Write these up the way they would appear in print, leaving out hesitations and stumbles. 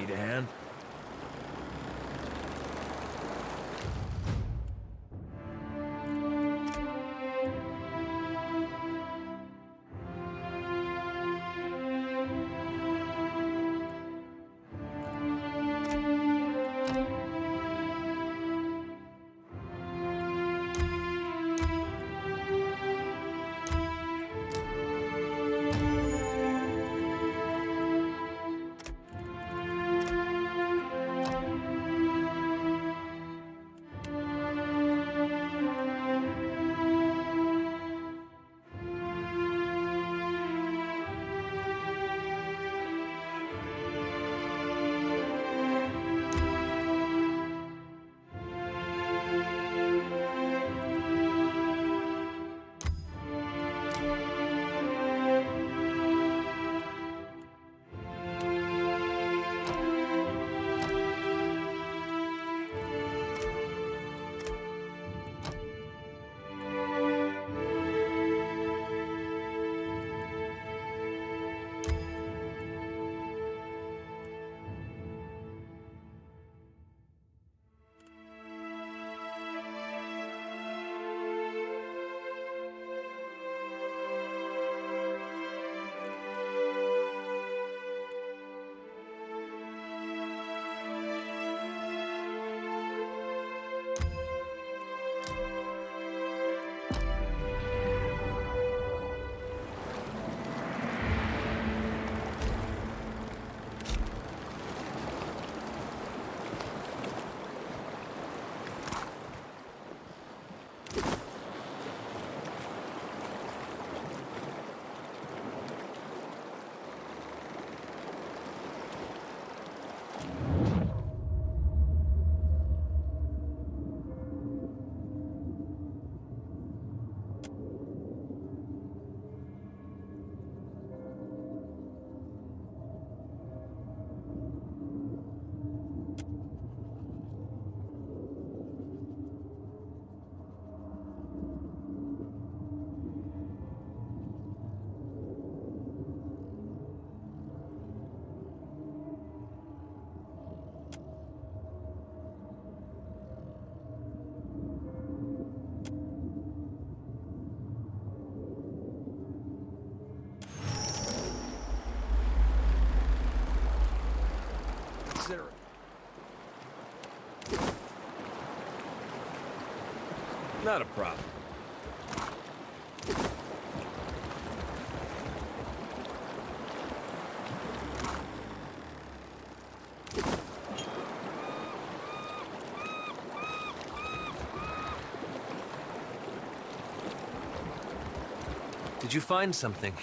Need a hand? Not a problem. Did you find something?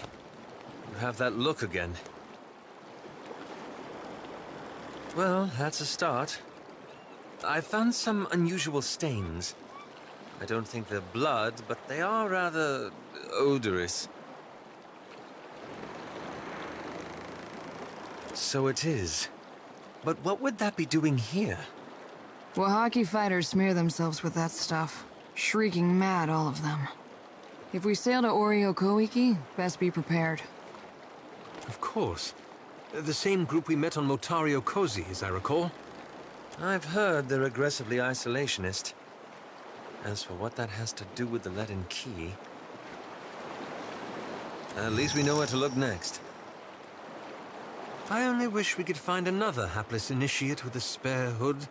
You have that look again. Well, that's a start. I found some unusual stains. I don't think they're blood, but they are rather odorous. So it is. But what would that be doing here? Wahaki fighters smear themselves with that stuff. Shrieking mad, all of them. If we sail to Oriokoiki, best be prepared. Of course. The same group we met on Motario Cozy, as I recall. I've heard they're aggressively isolationist. As for what that has to do with the leaden key... At least we know where to look next. I only wish we could find another hapless initiate with a spare hood.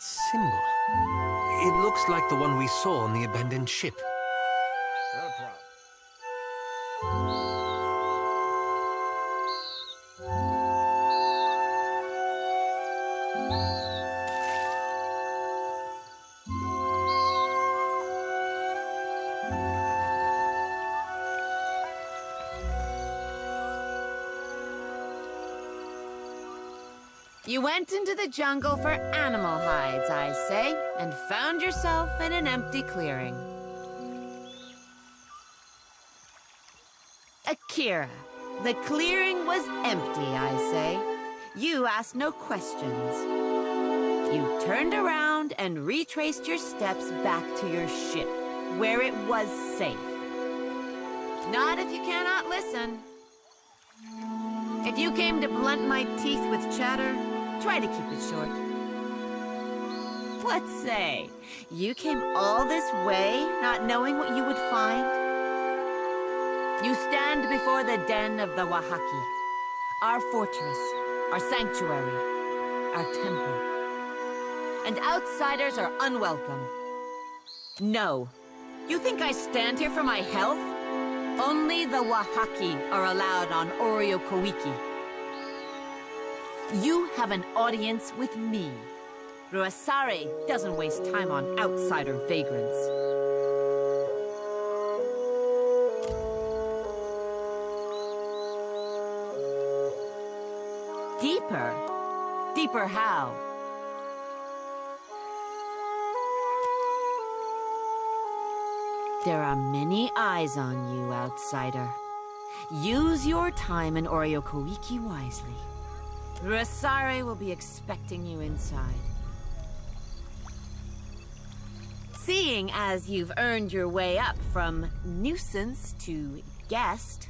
that symbol? It looks like the one we saw on the abandoned ship. Not a problem. You went into the jungle for animal hides, I say, and found yourself in an empty clearing. Akira, the clearing was empty, I say. You asked no questions. You turned around and retraced your steps back to your ship, where it was safe. Not if you cannot listen. If you came to blunt my teeth with chatter, try to keep it short. Let's say, you came all this way not knowing what you would find. You stand before the den of the Wahaki, our fortress, our sanctuary, our temple. And outsiders are unwelcome. No. You think I stand here for my health? Only the Wahaki are allowed on Oriokoiki. You have an audience with me. Ruasare doesn't waste time on outsider vagrants. Deeper? Deeper how? There are many eyes on you, outsider. Use your time in Oriokoiki wisely. Ruasare will be expecting you inside. Seeing as you've earned your way up from nuisance to guest,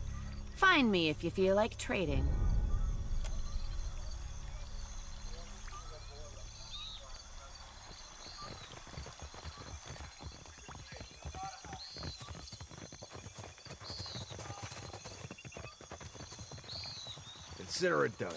find me if you feel like trading. Consider it done.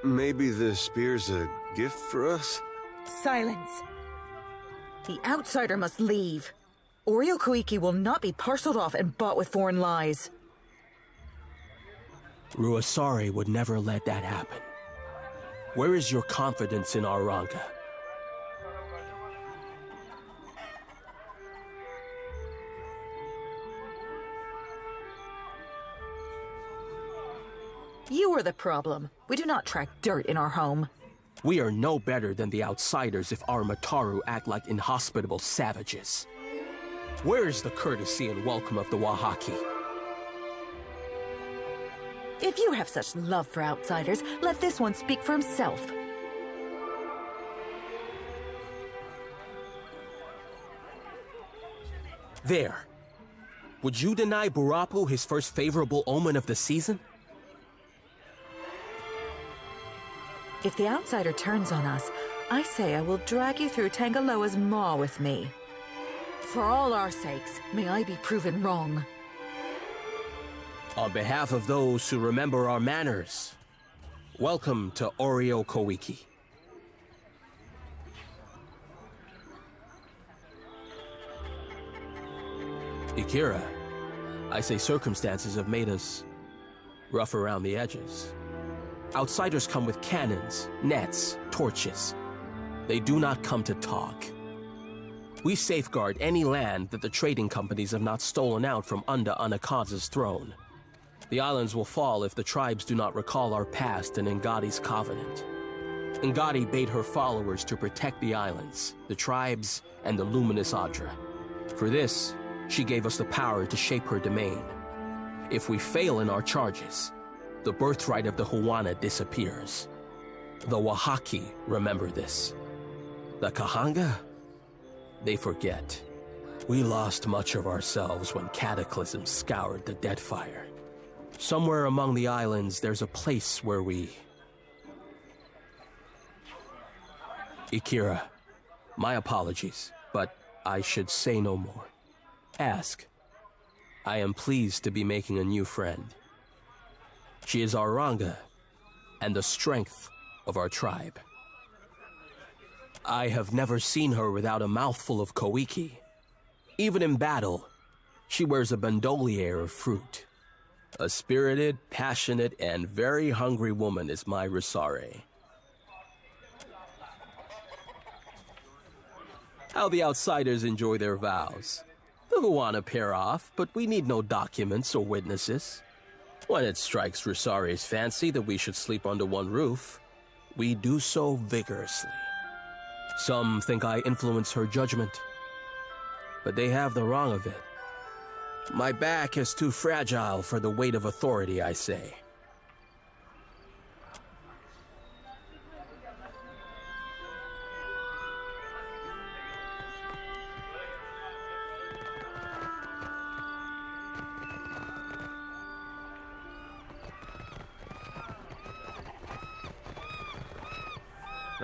Maybe the spear's a gift for us? Silence. The outsider must leave. Oreo Koiki will not be parceled off and bought with foreign lies. Ruasari would never let that happen. Where is your confidence in our Ranga? You are the problem. We do not track dirt in our home. We are no better than the outsiders if our Mataru act like inhospitable savages. Where is the courtesy and welcome of the Wahaki? If you have such love for outsiders, let this one speak for himself. There. Would you deny Burapu his first favorable omen of the season? If the outsider turns on us, I say I will drag you through Tangaloa's maw with me. For all our sakes, may I be proven wrong. On behalf of those who remember our manners, welcome to Oreo Koiki. Ikira, I say circumstances have made us rough around the edges. Outsiders come with cannons, nets, torches. They do not come to talk. We safeguard any land that the trading companies have not stolen out from under Anakaza's throne. The islands will fall if the tribes do not recall our past and Ngadi's covenant. Ngadi bade her followers to protect the islands, the tribes, and the luminous Adra. For this, she gave us the power to shape her domain. If we fail in our charges, the birthright of the Huana disappears. The Wahaki remember this. The Kahanga, they forget. We lost much of ourselves when Cataclysm scoured the Deadfire. Somewhere among the islands, there's a place where we... Ikira, my apologies, but I should say no more. Ask. I am pleased to be making a new friend. She is our Ranga, and the strength of our tribe. I have never seen her without a mouthful of koiki. Even in battle, she wears a bandolier of fruit. A spirited, passionate, and very hungry woman is my Risare. How the outsiders enjoy their vows. The Huana pair off, but we need no documents or witnesses. When it strikes Risare's fancy that we should sleep under one roof, we do so vigorously. Some think I influence her judgment, but they have the wrong of it. My back is too fragile for the weight of authority, I say.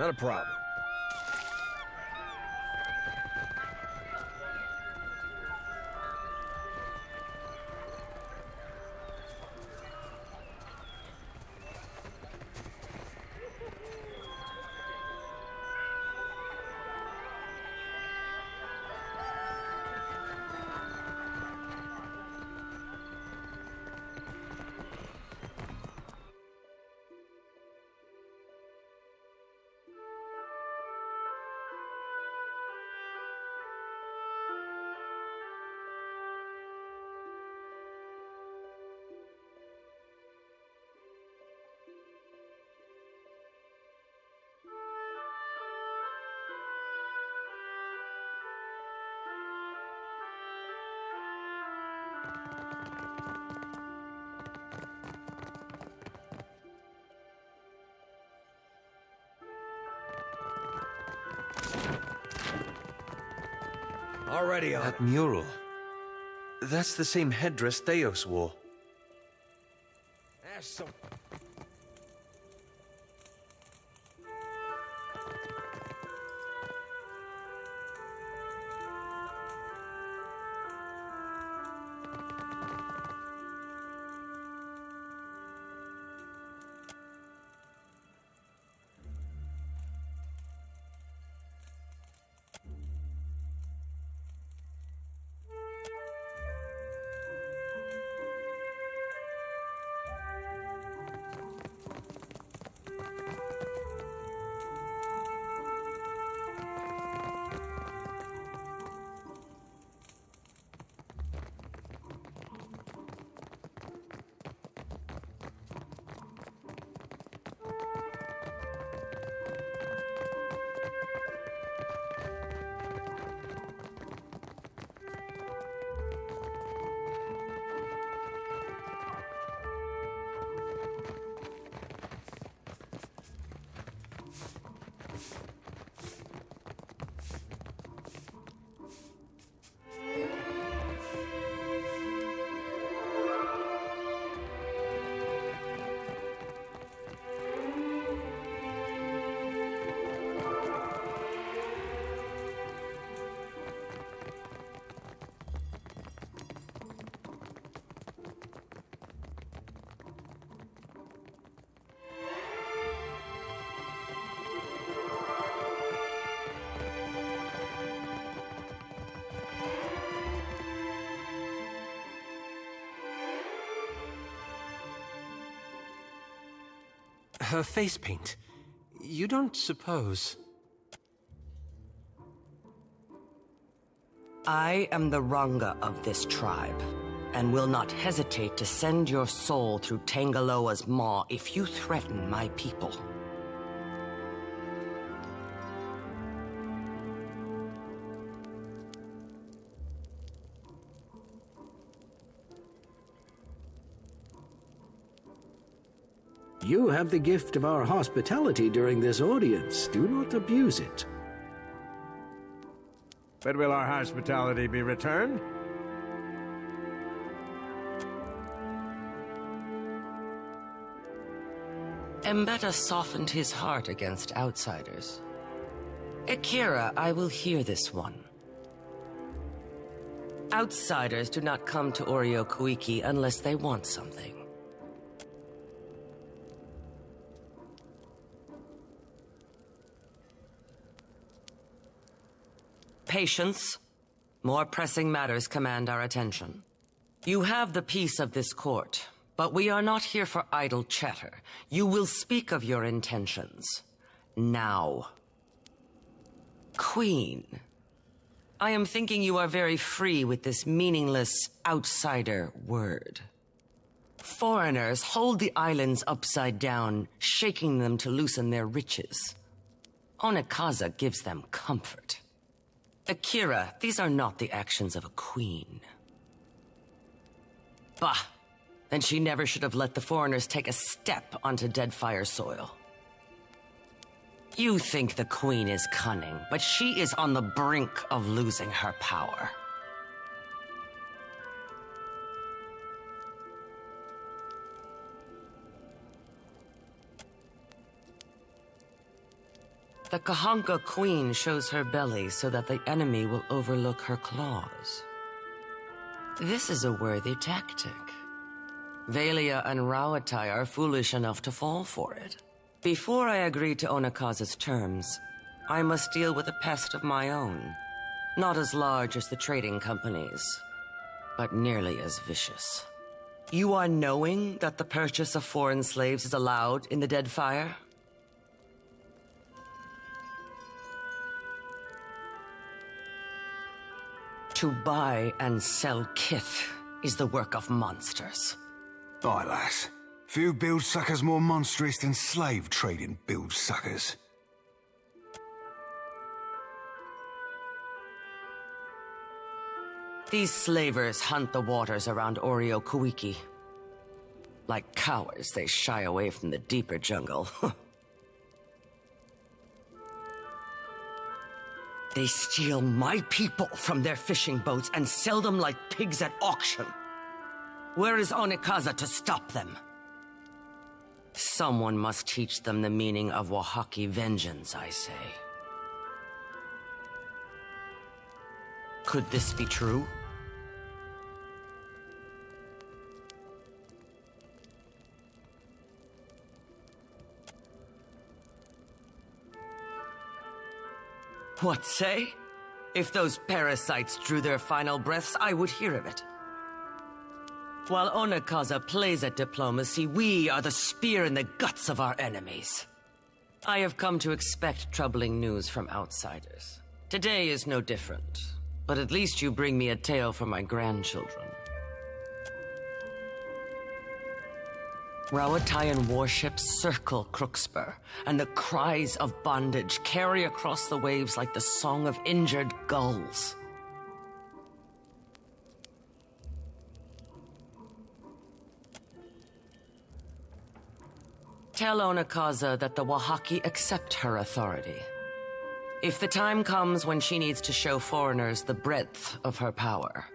Not a problem. Already on That it. mural. That's the same headdress Theos wore. There's some... Her face paint. You don't suppose... I am the Ranga of this tribe, and will not hesitate to send your soul through Tangaloa's maw if you threaten my people. You have the gift of our hospitality during this audience. Do not abuse it. But will our hospitality be returned? Mbeta softened his heart against outsiders. Akira, I will hear this one. Outsiders do not come to Oreo Koiki unless they want something. Patience. More pressing matters command our attention. You have the peace of this court, but we are not here for idle chatter. You will speak of your intentions. Now. Queen. I am thinking you are very free with this meaningless outsider word. Foreigners hold the islands upside down, shaking them to loosen their riches. Onikaza gives them comfort. Akira, these are not the actions of a queen. Bah! Then she never should have let the foreigners take a step onto Deadfire soil. You think the queen is cunning, but she is on the brink of losing her power. The Kahanka queen shows her belly so that the enemy will overlook her claws. This is a worthy tactic. Velia and Rawatai are foolish enough to fall for it. Before I agree to Onikaza's terms, I must deal with a pest of my own. Not as large as the trading companies, but nearly as vicious. You are knowing that the purchase of foreign slaves is allowed in the Deadfire? To buy and sell kith is the work of monsters. Aye, lass. Few build suckers more monstrous than slave trading build suckers. These slavers hunt the waters around Oreo Koiki. Like cowards, they shy away from the deeper jungle. They steal my people from their fishing boats and sell them like pigs at auction. Where is Onekaza to stop them? Someone must teach them the meaning of Wahaki vengeance, I say. Could this be true? What say? If those parasites drew their final breaths, I would hear of it. While Onekaza plays at diplomacy, we are the spear in the guts of our enemies. I have come to expect troubling news from outsiders. Today is no different, but at least you bring me a tale for my grandchildren. Rawatayan warships circle Crookspur, and the cries of bondage carry across the waves like the song of injured gulls. Tell Onekaza that the Wahaki accept her authority. If the time comes when she needs to show foreigners the breadth of her power,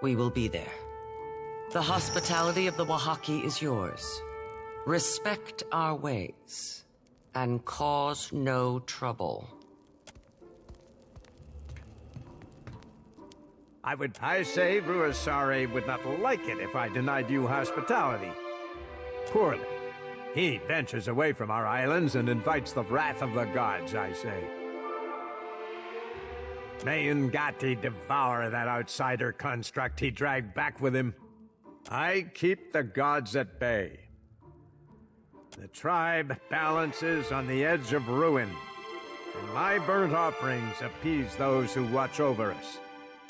we will be there. The hospitality of the Wahaki is yours. Respect our ways, and cause no trouble. I say Ruasari would not like it if I denied you hospitality. Poorly. He ventures away from our islands and invites the wrath of the gods, I say. May Ngati devour that outsider construct he dragged back with him. I keep the gods at bay. The tribe balances on the edge of ruin, and my burnt offerings appease those who watch over us.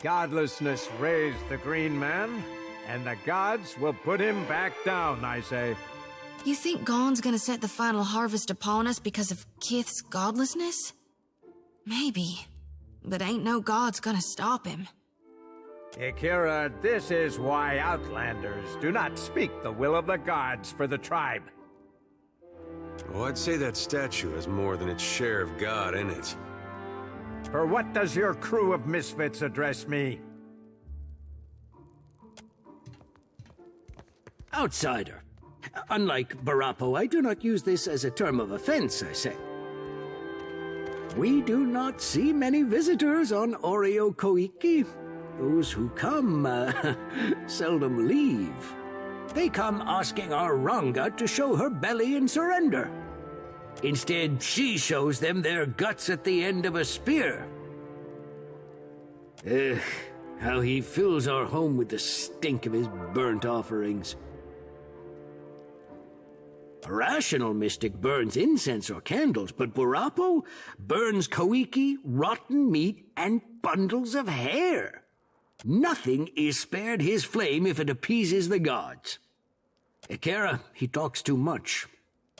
Godlessness raised the Green Man, and the gods will put him back down, I say. You think Gon's gonna set the final harvest upon us because of Kith's godlessness? Maybe. But ain't no god's gonna stop him. Akira, this is why Outlanders do not speak the will of the gods for the tribe. Oh, I'd say that statue has more than its share of God in it. For what does your crew of misfits address me? Outsider. Unlike Barapo, I do not use this as a term of offense, I say. We do not see many visitors on Oreo Koiki. Those who come, seldom leave. They come asking our Ranga to show her belly in surrender. Instead, she shows them their guts at the end of a spear. Ugh, how he fills our home with the stink of his burnt offerings. A rational mystic burns incense or candles, but Burapo burns koiki, rotten meat, and bundles of hair. Nothing is spared his flame if it appeases the gods. Ikera, he talks too much.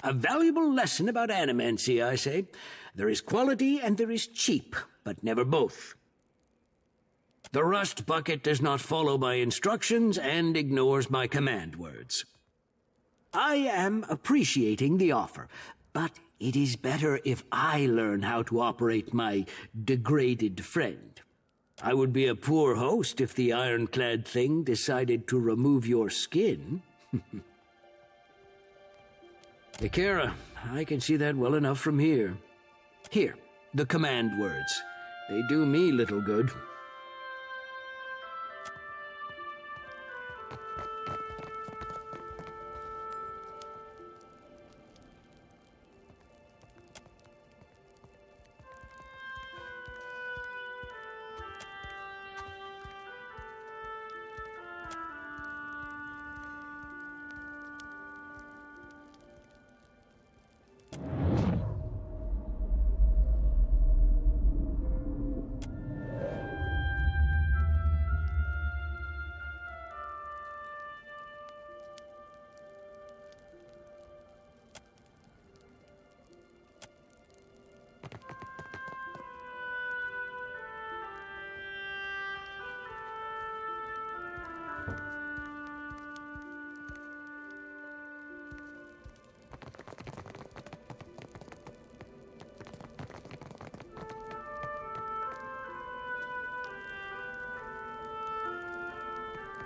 A valuable lesson about animancy, I say. There is quality and there is cheap, but never both. The rust bucket does not follow my instructions and ignores my command words. I am appreciating the offer, but it is better if I learn how to operate my degraded friend. I would be a poor host if the ironclad thing decided to remove your skin. Akira, I can see that well enough from here. Here, the command words. They do me little good.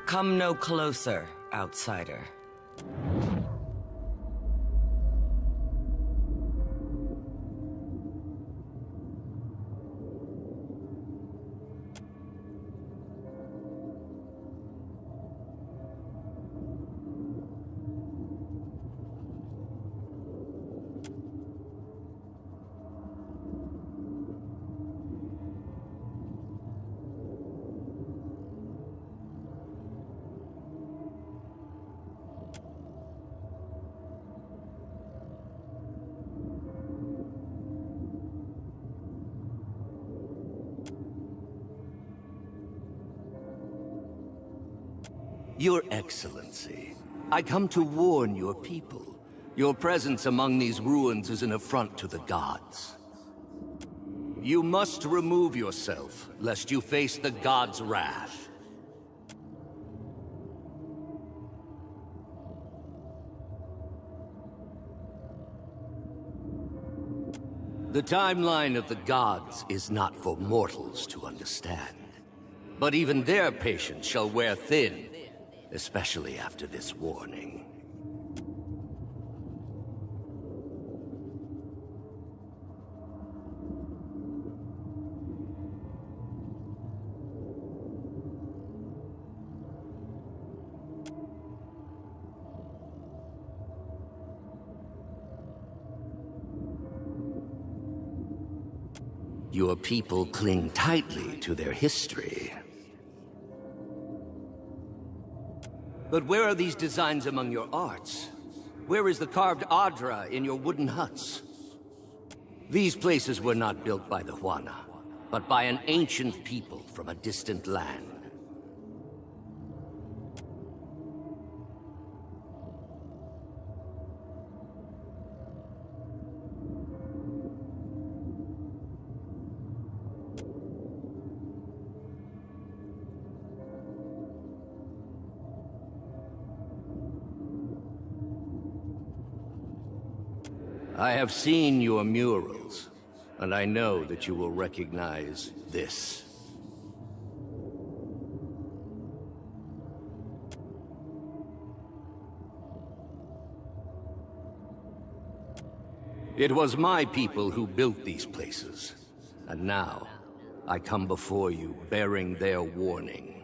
Come no closer, outsider. Your Excellency, I come to warn your people. Your presence among these ruins is an affront to the gods. You must remove yourself, lest you face the gods' wrath. The timeline of the gods is not for mortals to understand. But even their patience shall wear thin, especially after this warning. Your people cling tightly to their history. But where are these designs among your arts? Where is the carved Adra in your wooden huts? These places were not built by the Huana, but by an ancient people from a distant land. I have seen your murals, and I know that you will recognize this. It was my people who built these places, and now I come before you bearing their warning.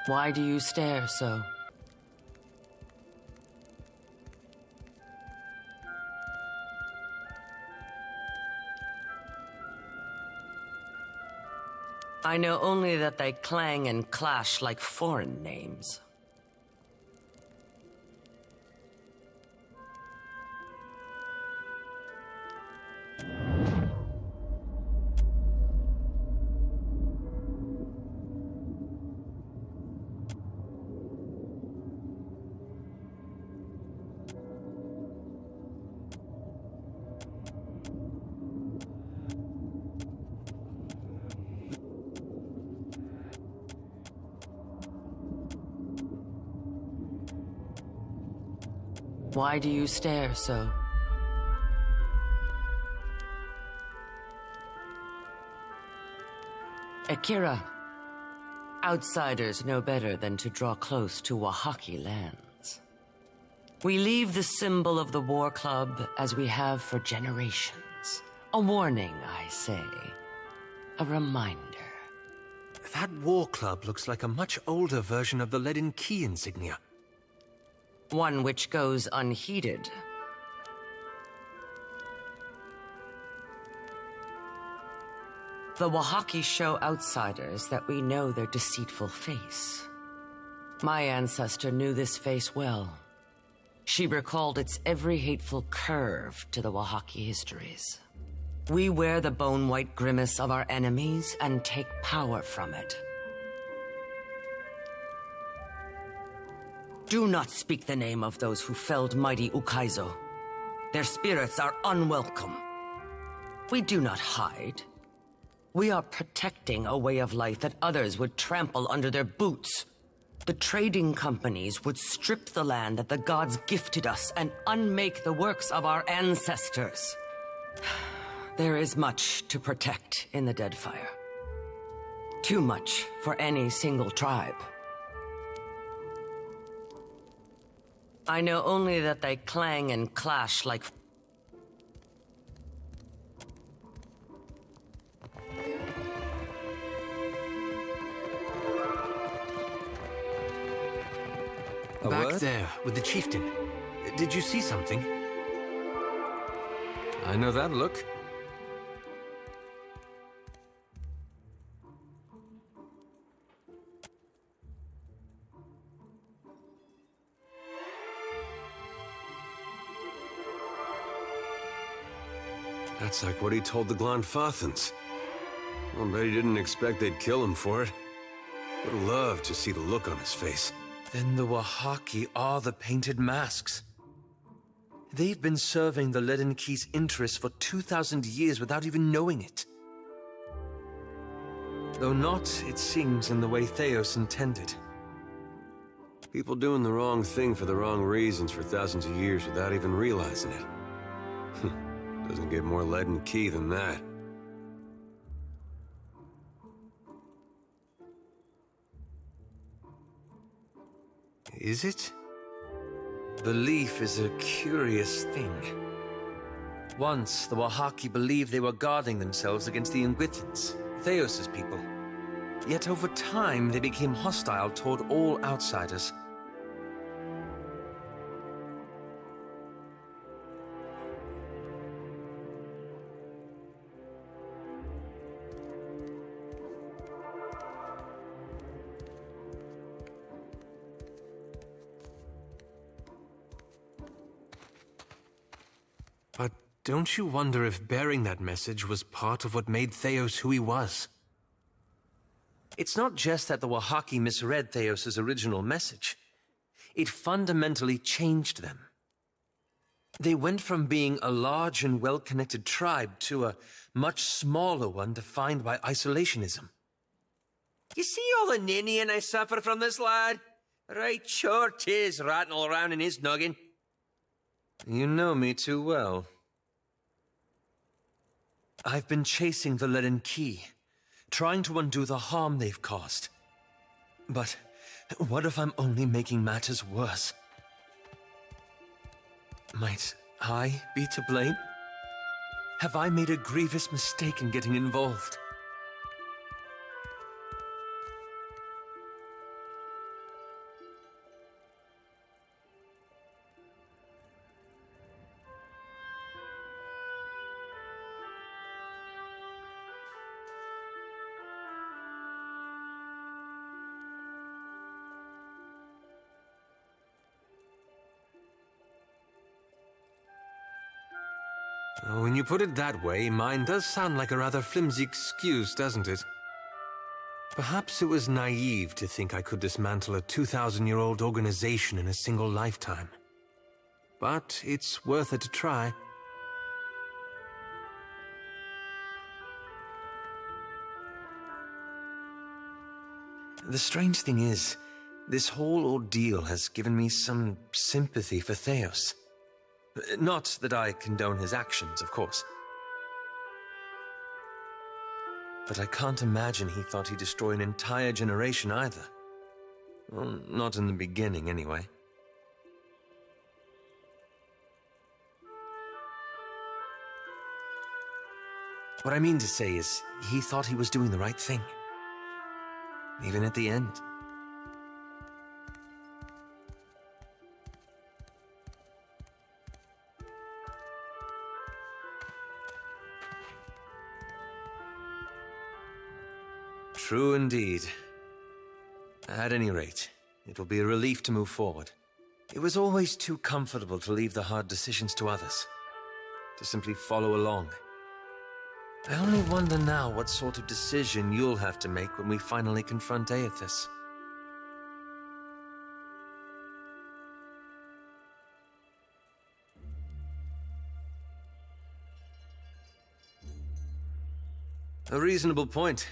Why do you stare so? I know only that they clang and clash like foreign names. Why do you stare so? Akira, outsiders know better than to draw close to Wahaki lands. We leave the symbol of the War Club as we have for generations. A warning, I say. A reminder. That war club looks like a much older version of the leaden key insignia. One which goes unheeded. The Wahaki show outsiders that we know their deceitful face. My ancestor knew this face well. She recalled its every hateful curve to the Wahaki histories. We wear the bone-white grimace of our enemies and take power from it. Do not speak the name of those who felled mighty Ukaizo. Their spirits are unwelcome. We do not hide. We are protecting a way of life that others would trample under their boots. The trading companies would strip the land that the gods gifted us and unmake the works of our ancestors. There is much to protect in the Deadfire. Too much for any single tribe. I know only that they clang and clash like... Back there, with the chieftain. Did you see something? I know that look. That's like what he told the Glanfathans. I'll bet he didn't expect they'd kill him for it. Would have loved to see the look on his face. Then the Wahaki are the painted masks. They've been serving the Leaden Key's interests for 2,000 years without even knowing it. Though not, it seems, in the way Theos intended. People doing the wrong thing for the wrong reasons for thousands of years without even realizing it. Doesn't get more Leaden Key than that. Is it? Belief is a curious thing. Once, the Wahaki believed they were guarding themselves against the Ingwithans, Theos' people. Yet over time, they became hostile toward all outsiders. But don't you wonder if bearing that message was part of what made Theos who he was? It's not just that the Wahaki misread Theos' original message. It fundamentally changed them. They went from being a large and well-connected tribe to a much smaller one defined by isolationism. You see all the ninnying I suffer from this lad? Right sure 'tis ratting all around in his noggin. You know me too well. I've been chasing the Leaden Key, trying to undo the harm they've caused. But what if I'm only making matters worse? Might I be to blame? Have I made a grievous mistake in getting involved? When you put it that way, mine does sound like a rather flimsy excuse, doesn't it? Perhaps it was naive to think I could dismantle a 2,000-year-old organization in a single lifetime. But it's worth it to try. The strange thing is, this whole ordeal has given me some sympathy for Theos. Not that I condone his actions, of course. But I can't imagine he thought he'd destroy an entire generation either. Well, not in the beginning, anyway. What I mean to say is, he thought he was doing the right thing. Even at the end. True indeed. At any rate, it will be a relief to move forward. It was always too comfortable to leave the hard decisions to others. To simply follow along. I only wonder now what sort of decision you'll have to make when we finally confront Aethys. A reasonable point.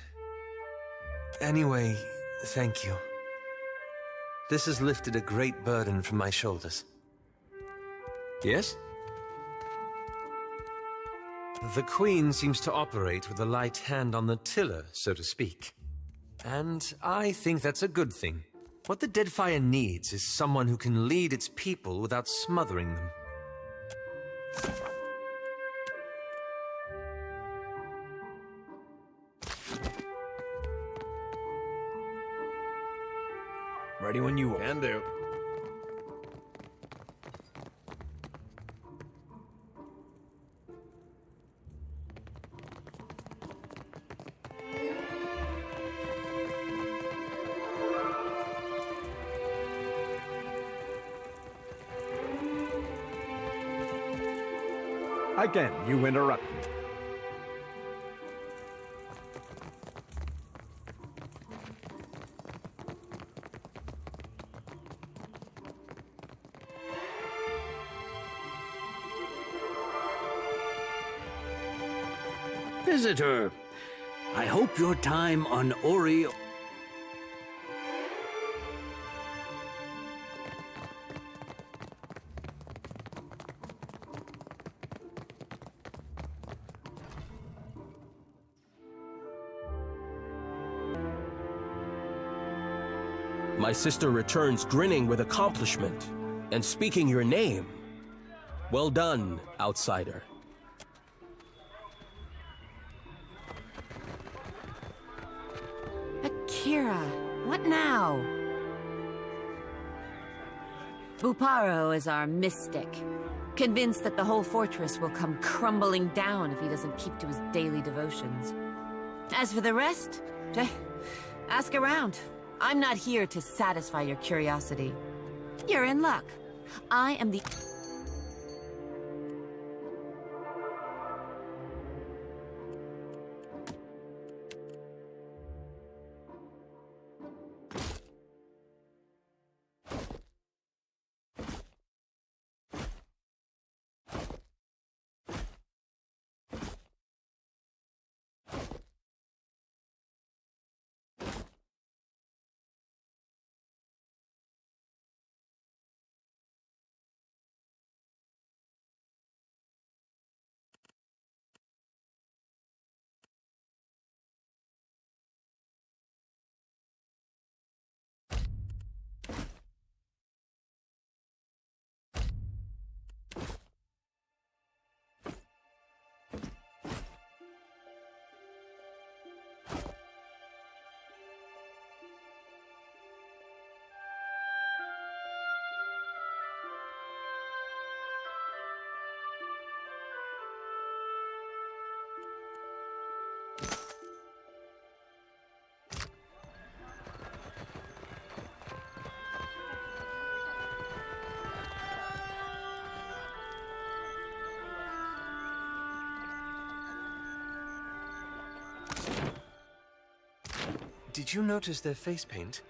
Anyway, thank you. This has lifted a great burden from my shoulders. Yes? The Queen seems to operate with a light hand on the tiller, so to speak. And I think that's a good thing. What the Deadfire needs is someone who can lead its people without smothering them. Ready when you are. Can do. Again, you interrupt me. Visitor, I hope your time on Oreo... My sister returns grinning with accomplishment and speaking your name. Well done, outsider. Akira, what now? Buparo is our mystic, convinced that the whole fortress will come crumbling down if he doesn't keep to his daily devotions. As for the rest, ask around. I'm not here to satisfy your curiosity. You're in luck. I am the... Did you notice their face paint?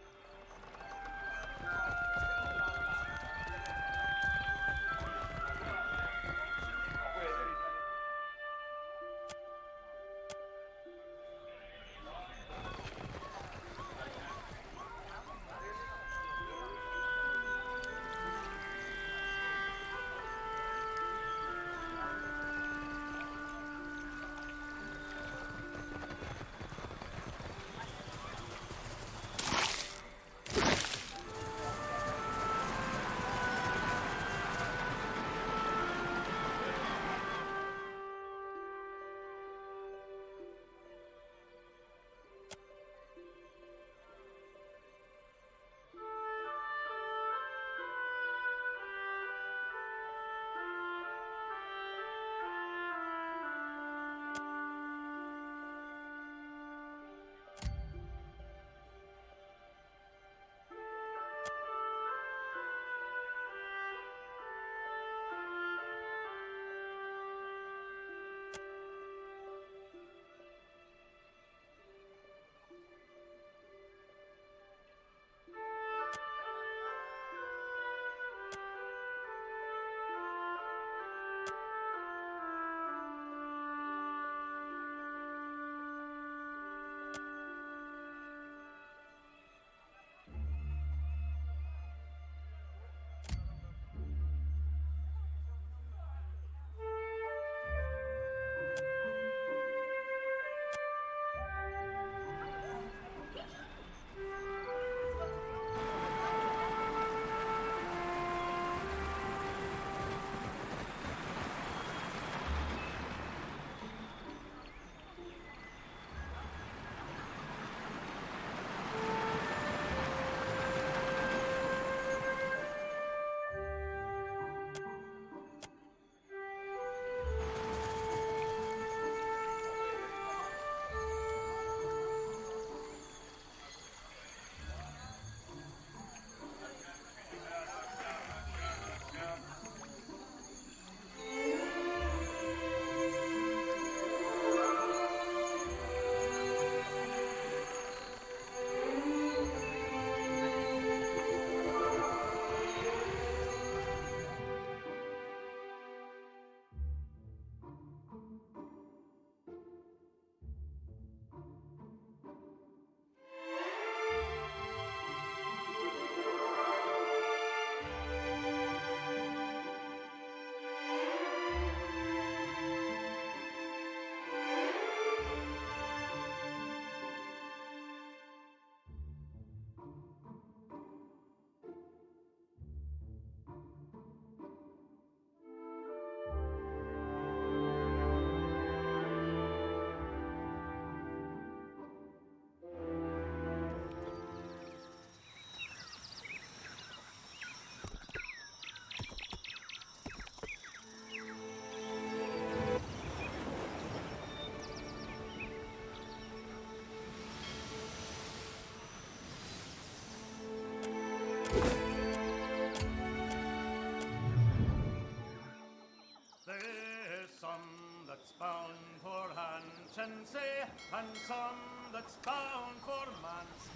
and some that's bound for months.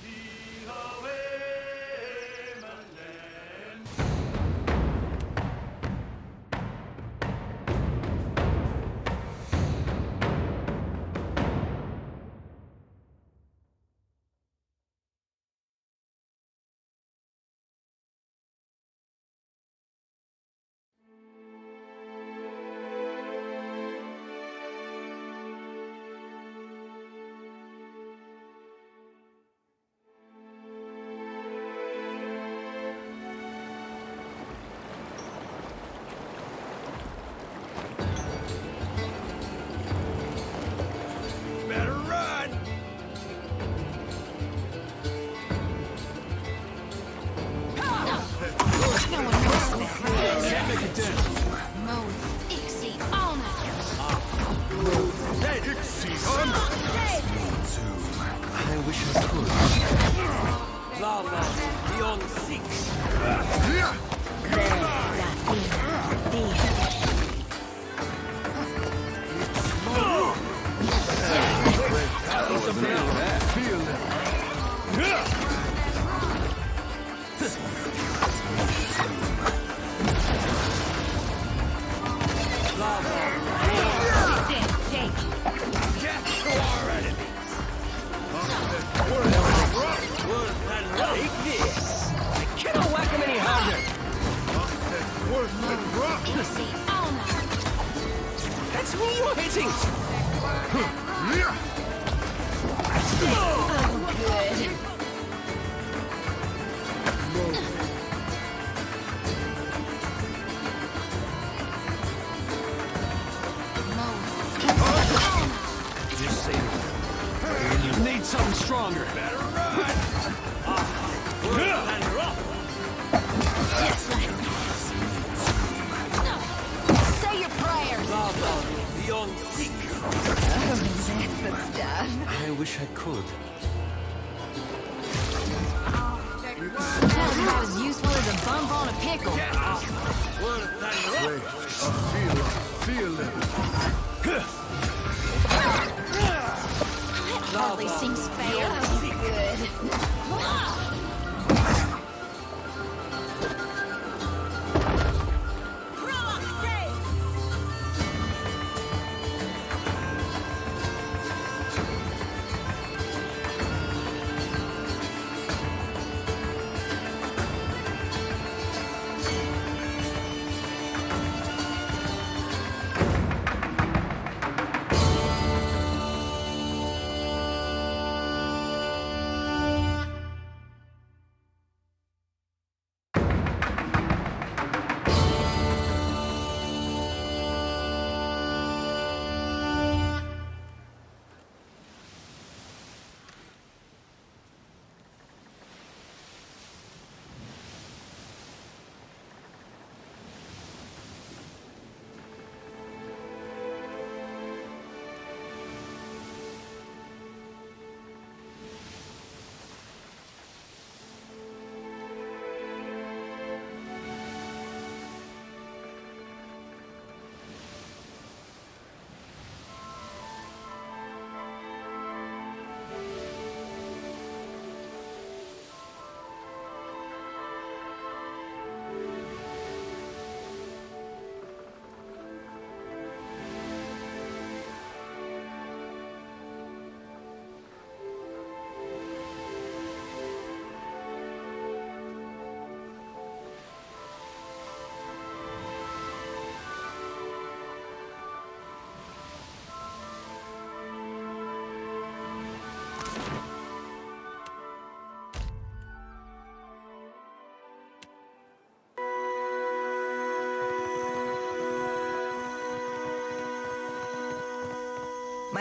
Be away,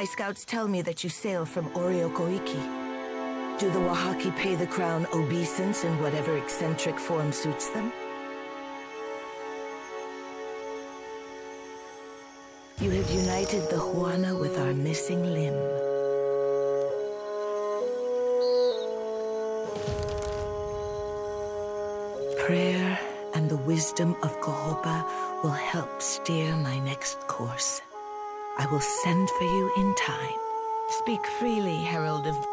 My scouts tell me that you sail from Oriokoiki. Do the Wahaki pay the crown obeisance in whatever eccentric form suits them? You have united the Huana with our missing limb. Prayer and the wisdom of Kohopa will help steer my next course. I will send for you in time. Speak freely, Herald of